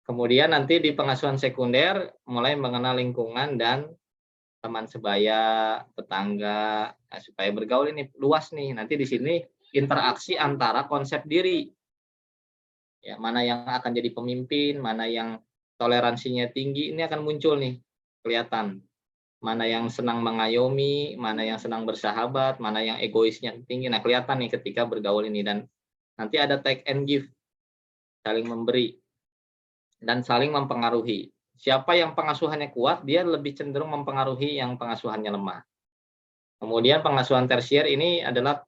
Kemudian nanti di pengasuhan sekunder mulai mengenal lingkungan dan teman sebaya, tetangga, nah, supaya bergaul ini luas nih. Nanti di sini interaksi antara konsep diri. Ya, mana yang akan jadi pemimpin, mana yang toleransinya tinggi, ini akan muncul nih, kelihatan. Mana yang senang mengayomi, mana yang senang bersahabat, mana yang egoisnya tinggi. Nah, kelihatan nih ketika bergaul ini dan nanti ada take and give, saling memberi dan saling mempengaruhi. Siapa yang pengasuhannya kuat, dia lebih cenderung mempengaruhi yang pengasuhannya lemah. Kemudian pengasuhan tersier ini adalah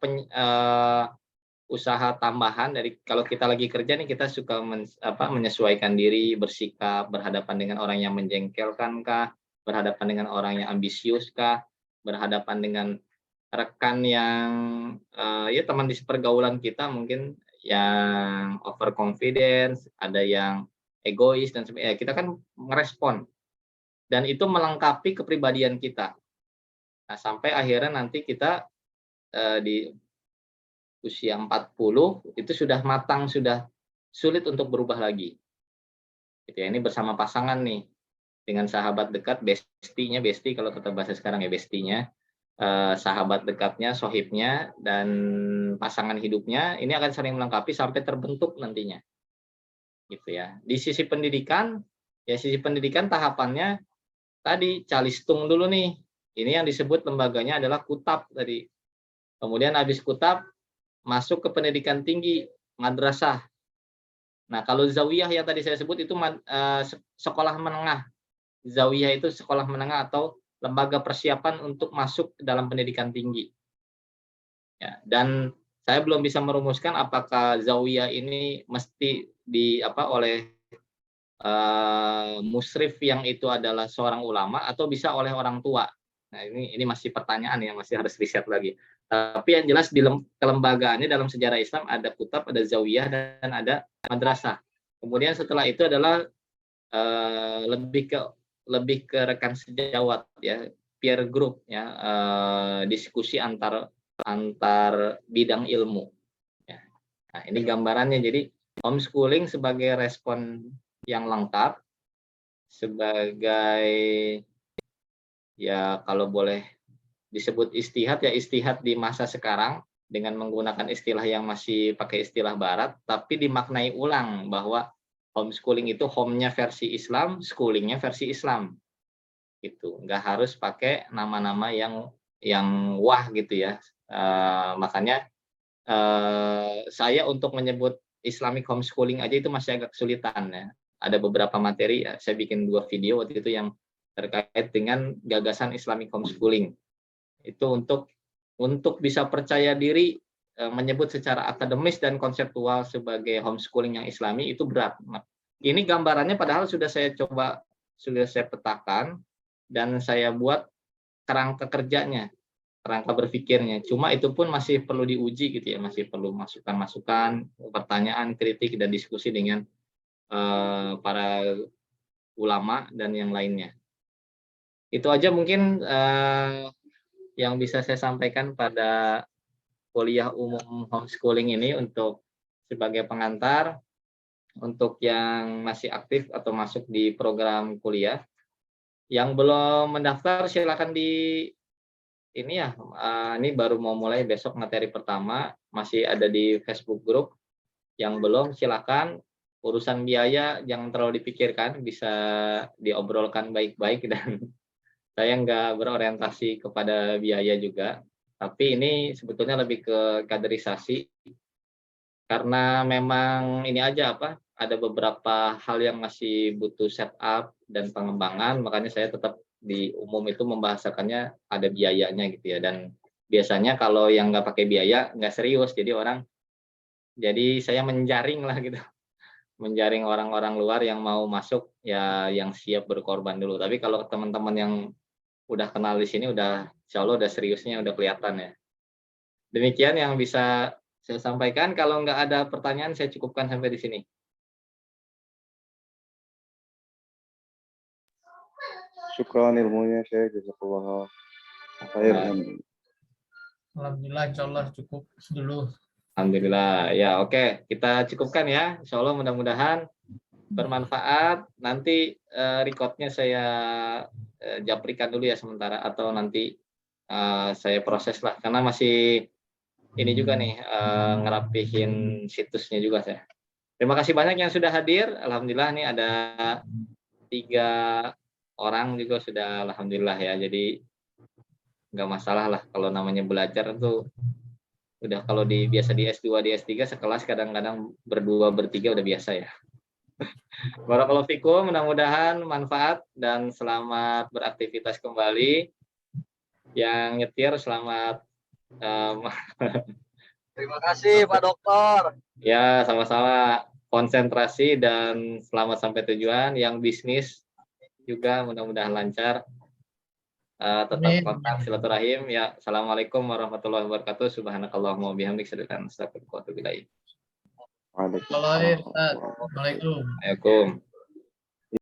usaha tambahan dari kalau kita lagi kerja nih kita suka menyesuaikan diri, bersikap, berhadapan dengan orang yang menjengkelkan kah, berhadapan dengan orang yang ambisius kah, berhadapan dengan rekan yang ya teman di pergaulan kita mungkin yang overconfidence, ada yang egois dan sebagainya. Kita kan merespon dan itu melengkapi kepribadian kita. Nah, sampai akhirnya nanti kita di usia 40 itu sudah matang, sudah sulit untuk berubah lagi. Gitu ya, ini bersama pasangan nih, dengan sahabat dekat, bestinya, besti kalau kata bahasa sekarang ya bestinya, sahabat dekatnya, sohibnya, dan pasangan hidupnya, ini akan saling melengkapi sampai terbentuk nantinya. Gitu ya. Di sisi pendidikan, ya sisi pendidikan tahapannya tadi calistung dulu nih. Ini yang disebut lembaganya adalah kutab tadi. Kemudian habis kutab, masuk ke pendidikan tinggi, madrasah. Nah, kalau zawiyah yang tadi saya sebut itu sekolah menengah. Zawiyah itu sekolah menengah atau lembaga persiapan untuk masuk ke dalam pendidikan tinggi. Ya, dan saya belum bisa merumuskan apakah zawiyah ini mesti oleh musrif yang itu adalah seorang ulama atau bisa oleh orang tua. Nah, ini masih pertanyaan yang masih harus riset lagi. Tapi yang jelas di kelembagaannya dalam sejarah Islam ada kutab, ada zawiyah, dan ada madrasah. Kemudian setelah itu adalah lebih ke rekan sejawat ya, peer group ya, diskusi antar antar bidang ilmu. Ya. Nah, ini gambarannya. Jadi homeschooling sebagai respon yang lengkap, sebagai ya kalau boleh disebut istihad ya istihad di masa sekarang dengan menggunakan istilah yang masih pakai istilah barat, tapi dimaknai ulang bahwa homeschooling itu home-nya versi Islam, schooling-nya versi Islam. Gitu. Nggak harus pakai nama-nama yang wah gitu ya. Makanya saya untuk menyebut Islamic homeschooling aja itu masih agak kesulitan ya. Ada beberapa materi, ya, saya bikin 2 video waktu itu yang terkait dengan gagasan Islamic homeschooling. Itu untuk bisa percaya diri menyebut secara akademis dan konseptual sebagai homeschooling yang Islami itu berat. Nah, ini gambarannya padahal sudah saya petakan dan saya buat kerangka kerjanya, kerangka berpikirnya. Cuma itu pun masih perlu diuji gitu ya, masih perlu masukan-masukan, pertanyaan, kritik dan diskusi dengan para ulama dan yang lainnya. Itu aja mungkin yang bisa saya sampaikan pada kuliah umum homeschooling ini untuk sebagai pengantar. Untuk yang masih aktif atau masuk di program kuliah, yang belum mendaftar silakan ini ya, ini baru mau mulai besok materi pertama, masih ada di Facebook group. Yang belum silakan, urusan biaya jangan terlalu dipikirkan, bisa diobrolkan baik-baik dan saya nggak berorientasi kepada biaya juga, tapi ini sebetulnya lebih ke kaderisasi karena memang ini aja ada beberapa hal yang masih butuh setup dan pengembangan, makanya saya tetap di umum itu membahasakannya ada biayanya gitu ya. Dan biasanya kalau yang nggak pakai biaya nggak serius, jadi saya menjaring lah gitu, menjaring orang-orang luar yang mau masuk ya yang siap berkorban dulu. Tapi kalau teman-teman yang udah kenal di sini udah insya Allah udah seriusnya udah kelihatan ya. Demikian yang bisa saya sampaikan. Kalau nggak ada pertanyaan saya cukupkan sampai di sini. Syukran ilmunya Syekh, jazakallah khairan. Alhamdulillah, insya Allah cukup dulu. Alhamdulillah. Ya oke, kita cukupkan ya. Insya Allah mudah-mudahan bermanfaat. Nanti recordnya saya japrikan dulu ya sementara atau nanti saya proses lah karena masih ini juga nih ngerapihin situsnya juga saya. Terima kasih banyak yang sudah hadir. Alhamdulillah nih ada 3 orang juga sudah alhamdulillah ya. Jadi nggak masalah lah kalau namanya belajar tuh udah kalau biasa di S2 di S3 sekelas kadang-kadang berdua bertiga udah biasa ya. Barakallahu fikum, mudah-mudahan manfaat dan selamat beraktivitas kembali. Yang nyetir selamat Terima kasih Pak Dokter. ya sama-sama konsentrasi dan selamat sampai tujuan. Yang bisnis juga mudah-mudahan lancar. Tetap kontak silaturahim ya. Assalamualaikum warahmatullahi wabarakatuh. Subhanakallahumma wabihamdika asyhadu an la ilaha illa anta astaghfiruka wa atubu ilaik. Waalaikumsalam. Waalaikumsalam. Waalaikumsalam.